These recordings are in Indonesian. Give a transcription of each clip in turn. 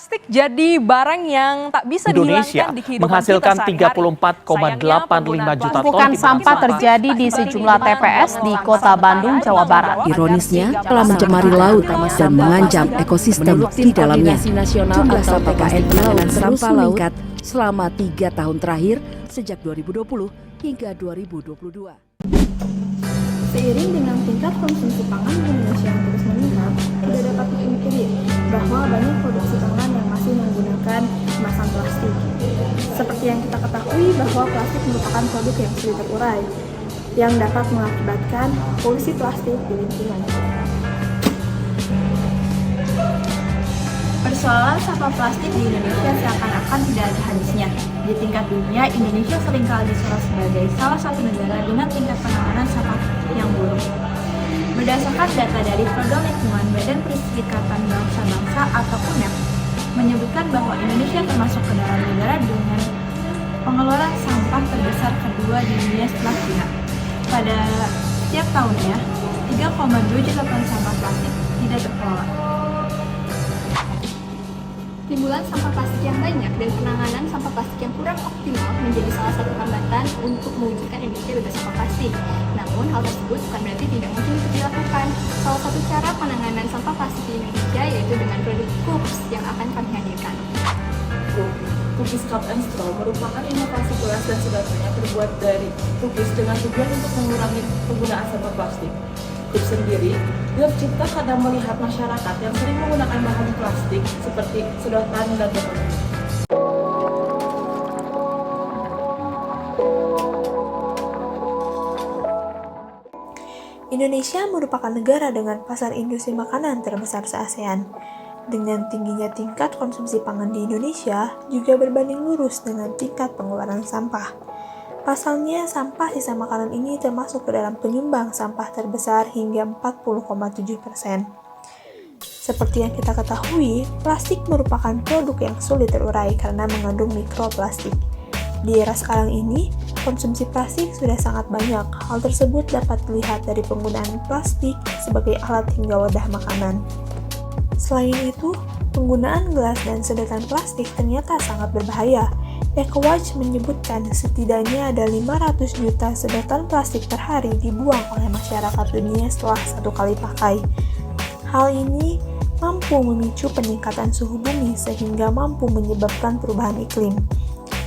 Plastik jadi barang yang tak bisa Indonesia dihilangkan di kehidupan menghasilkan kita sehari-hari. 34,85 juta ton Tumpukan sampah terjadi di sejumlah TPS di Kota Bandung, Jawa Barat. Ironisnya, telah mencemari laut dan mengancam ekosistem di dalamnya. Jumlah sampah plastik penanganan sampah meningkat selama 3 tahun terakhir sejak 2020 hingga 2022. Seiring dengan tingkat konsumsi pangan di Indonesia yang terus meningkat, tidak dapat dipungkiri bahwa banyak produksi pangan yang masih menggunakan kemasan plastik. Seperti yang kita ketahui bahwa plastik merupakan produk yang sulit terurai, yang dapat mengakibatkan polusi plastik di lingkungan. Persoalan sampah plastik di Indonesia seakan-akan tidak ada habisnya. Di tingkat dunia, Indonesia seringkali disorot sebagai salah satu negara dengan tingkat penanganan sampah yang buruk. Berdasarkan data dari Program Lingkungan Badan Perserikatan Bangsa-Bangsa atau UNEP, menyebutkan bahwa Indonesia termasuk ke dalam negara dengan pengelolaan sampah terbesar kedua di dunia setelah China. Pada setiap tahunnya, 3,2 juta ton sampah plastik tidak terkelola. Timbulan sampah plastik yang banyak dan penanganan sampah plastik yang kurang optimal menjadi salah satu hambatan untuk mewujudkan Indonesia bebas sampah plastik. Namun, hal tersebut bukan berarti tidak mungkin untuk dilakukan. Salah satu cara penanganan sampah plastik di Indonesia yaitu dengan produk Coops yang akan kami hadirkan. Cookies Cup and Straw merupakan inovasi gelas dan sedotannya terbuat dari cookies dengan tujuan untuk mengurangi penggunaan sampah plastik. Coops sendiri tercipta karena melihat masyarakat yang sering menggunakan bahan plastik seperti sedotan dan botol. Indonesia merupakan negara dengan pasar industri makanan terbesar se-ASEAN. Dengan tingginya tingkat konsumsi pangan di Indonesia juga berbanding lurus dengan tingkat pengeluaran sampah. Pasalnya, sampah sisa makanan ini termasuk ke dalam penyumbang sampah terbesar hingga 40,7%. Seperti yang kita ketahui, plastik merupakan produk yang sulit terurai karena mengandung mikroplastik. Di era sekarang ini, konsumsi plastik sudah sangat banyak. Hal tersebut dapat dilihat dari penggunaan plastik sebagai alat hingga wadah makanan. Selain itu, penggunaan gelas dan sedotan plastik ternyata sangat berbahaya. EcoWatch menyebutkan setidaknya ada 500 juta sedotan plastik per hari dibuang oleh masyarakat dunia setelah satu kali pakai. Hal ini mampu memicu peningkatan suhu bumi sehingga mampu menyebabkan perubahan iklim.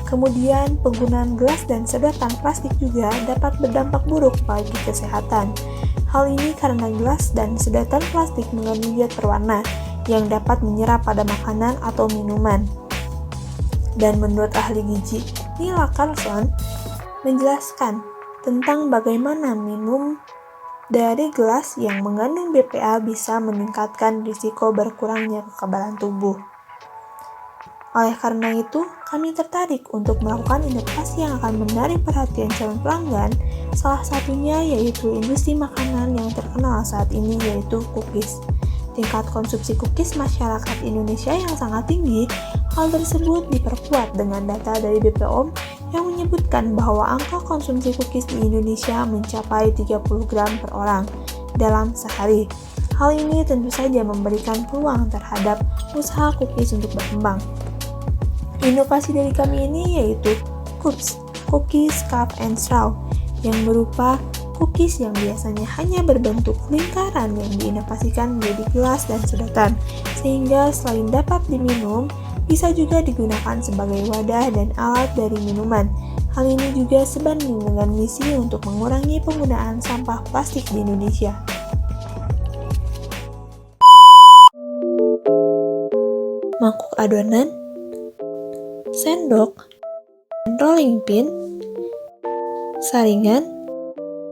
Kemudian, penggunaan gelas dan sedotan plastik juga dapat berdampak buruk bagi kesehatan. Hal ini karena gelas dan sedotan plastik mengandung zat berwarna yang dapat menyerap pada makanan atau minuman. Dan menurut ahli gizi Nila Carlson menjelaskan tentang bagaimana minum dari gelas yang mengandung BPA bisa meningkatkan risiko berkurangnya kekebalan tubuh. Oleh karena itu, kami tertarik untuk melakukan inovasi yang akan menarik perhatian calon pelanggan, salah satunya yaitu industri makanan yang terkenal saat ini yaitu cookies. Tingkat konsumsi cookies masyarakat Indonesia yang sangat tinggi. Hal tersebut diperkuat dengan data dari BPOM yang menyebutkan bahwa angka konsumsi cookies di Indonesia mencapai 30 gram per orang dalam sehari. Hal ini tentu saja memberikan peluang terhadap usaha cookies untuk berkembang. Inovasi dari kami ini yaitu Coops, Cookies Cup and Straw, yang berupa cookies yang biasanya hanya berbentuk lingkaran yang diinovasikan menjadi gelas dan sedotan, sehingga selain dapat diminum, bisa juga digunakan sebagai wadah dan alat dari minuman. Hal ini juga sebanding dengan misi untuk mengurangi penggunaan sampah plastik di Indonesia. Mangkuk adonan, sendok, rolling pin, saringan,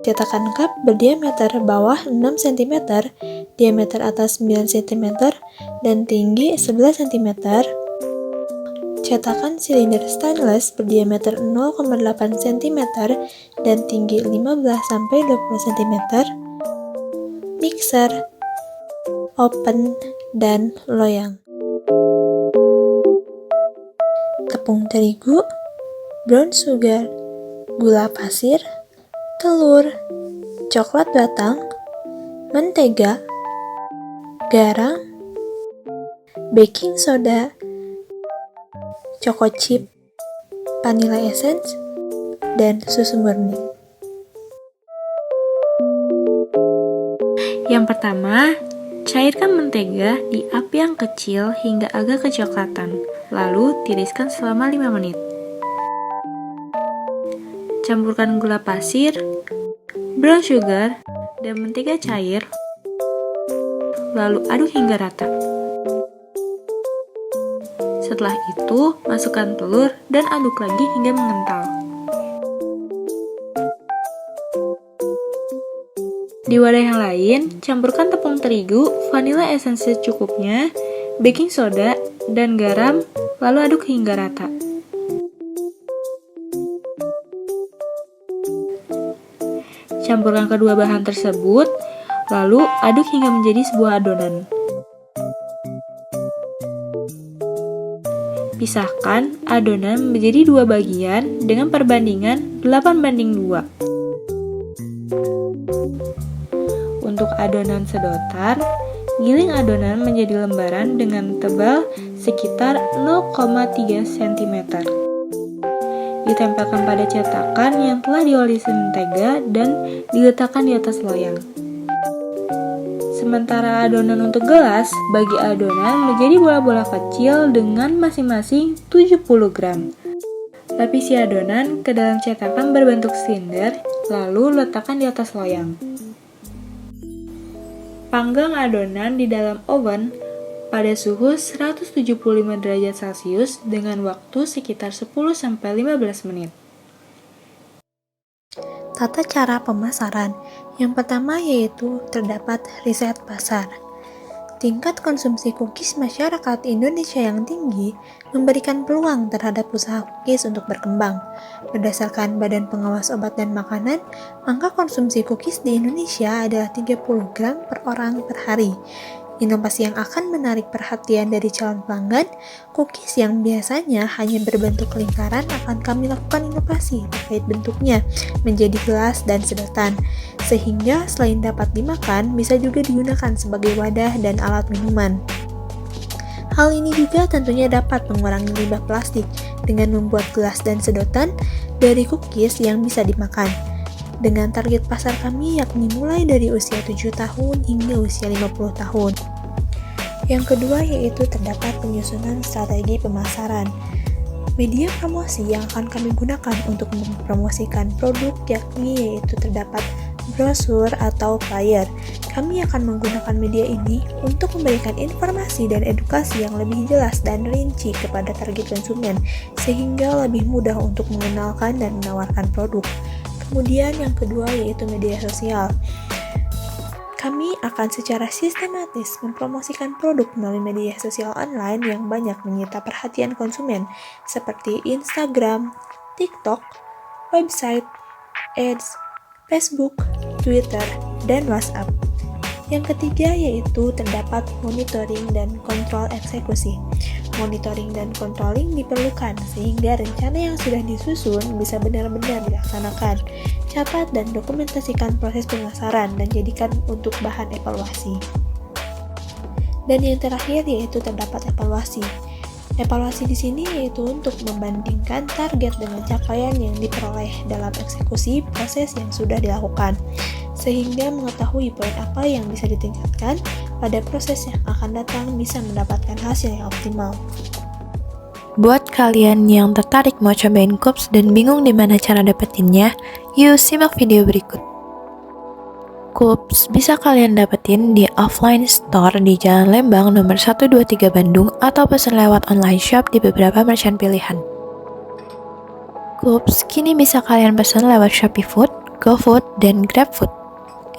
cetakan cup berdiameter bawah 6 cm, diameter atas 9 cm, dan tinggi 11 cm, cetakan silinder stainless berdiameter 0,8 cm dan tinggi 15-20 cm, mixer, oven, dan loyang. Tepung terigu, brown sugar, gula pasir, telur, coklat batang, mentega, garam, baking soda, choco chip, vanilla essence, dan susu murni. Yang pertama, cairkan mentega di api yang kecil hingga agak kecoklatan, lalu tiriskan selama 5 menit. Campurkan gula pasir, brown sugar, dan mentega cair, lalu aduk hingga rata. Setelah itu, masukkan telur dan aduk lagi hingga mengental. Di wadah yang lain, campurkan tepung terigu, vanilla essence secukupnya, baking soda, dan garam, lalu aduk hingga rata. Campurkan kedua bahan tersebut, lalu aduk hingga menjadi sebuah adonan. Pisahkan adonan menjadi 2 bagian dengan perbandingan 8:2. Untuk adonan sedotan, giling adonan menjadi lembaran dengan tebal sekitar 0,3 cm. Ditempelkan pada cetakan yang telah diolesi mentega dan diletakkan di atas loyang. Sementara adonan untuk gelas, bagi adonan menjadi bola-bola kecil dengan masing-masing 70 gram. Lapisi adonan ke dalam cetakan berbentuk silinder, lalu letakkan di atas loyang. Panggang adonan di dalam oven pada suhu 175 derajat Celcius dengan waktu sekitar 10-15 menit. Tata cara pemasaran. Yang pertama yaitu terdapat riset pasar. Tingkat konsumsi cookies masyarakat Indonesia yang tinggi memberikan peluang terhadap usaha cookies untuk berkembang. Berdasarkan Badan Pengawas Obat dan Makanan, angka konsumsi cookies di Indonesia adalah 30 gram per orang per hari. Inovasi yang akan menarik perhatian dari calon pelanggan, cookies yang biasanya hanya berbentuk lingkaran akan kami lakukan inovasi terkait bentuknya menjadi gelas dan sedotan, sehingga selain dapat dimakan, bisa juga digunakan sebagai wadah dan alat minuman. Hal ini juga tentunya dapat mengurangi limbah plastik dengan membuat gelas dan sedotan dari cookies yang bisa dimakan. Dengan target pasar kami yakni mulai dari usia 7 tahun hingga usia 50 tahun. Yang kedua yaitu terdapat penyusunan strategi pemasaran. Media promosi yang akan kami gunakan untuk mempromosikan produk yakni yaitu terdapat brosur atau flyer. Kami akan menggunakan media ini untuk memberikan informasi dan edukasi yang lebih jelas dan rinci kepada target konsumen, sehingga lebih mudah untuk mengenalkan dan menawarkan produk. Kemudian yang kedua yaitu media sosial. Kami akan secara sistematis mempromosikan produk melalui media sosial online yang banyak menyita perhatian konsumen, seperti Instagram, TikTok, website, ads, Facebook, Twitter, dan WhatsApp. Yang ketiga yaitu terdapat monitoring dan kontrol eksekusi. Monitoring dan controlling diperlukan sehingga rencana yang sudah disusun bisa benar-benar dilaksanakan. Catat dan dokumentasikan proses pemasaran dan jadikan untuk bahan evaluasi. Dan yang terakhir yaitu terdapat evaluasi. Evaluasi di sini yaitu untuk membandingkan target dengan capaian yang diperoleh dalam eksekusi proses yang sudah dilakukan, sehingga mengetahui poin apa yang bisa ditingkatkan pada proses yang akan datang bisa mendapatkan hasil yang optimal. Buat kalian yang tertarik mau cobain Cups dan bingung di mana cara dapetinnya, yuk simak video berikut. Cups bisa kalian dapetin di offline store di Jalan Lembang nomor 123 Bandung atau pesan lewat online shop di beberapa merchant pilihan. Cups kini bisa kalian pesan lewat Shopee Food, GoFood, dan GrabFood.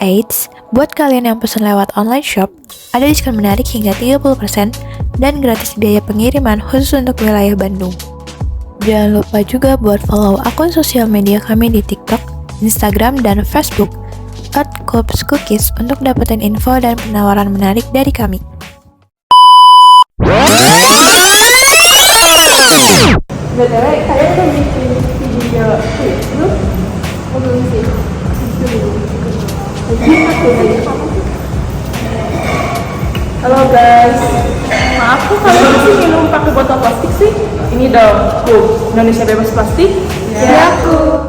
Eits, buat kalian yang pesan lewat online shop, ada diskon menarik hingga 30% dan gratis biaya pengiriman khusus untuk wilayah Bandung. Jangan lupa juga buat follow akun sosial media kami di TikTok, Instagram, dan Facebook @CupsCookies untuk dapetin info dan penawaran menarik dari kami. BTW, kalian udah bikin video Facebook? Belum sih? Jadi aku dari kamu Halo guys, maaf kok kalian masih minum pakai botol plastik sih? Ini dong, Indonesia bebas plastik. Ya, aku.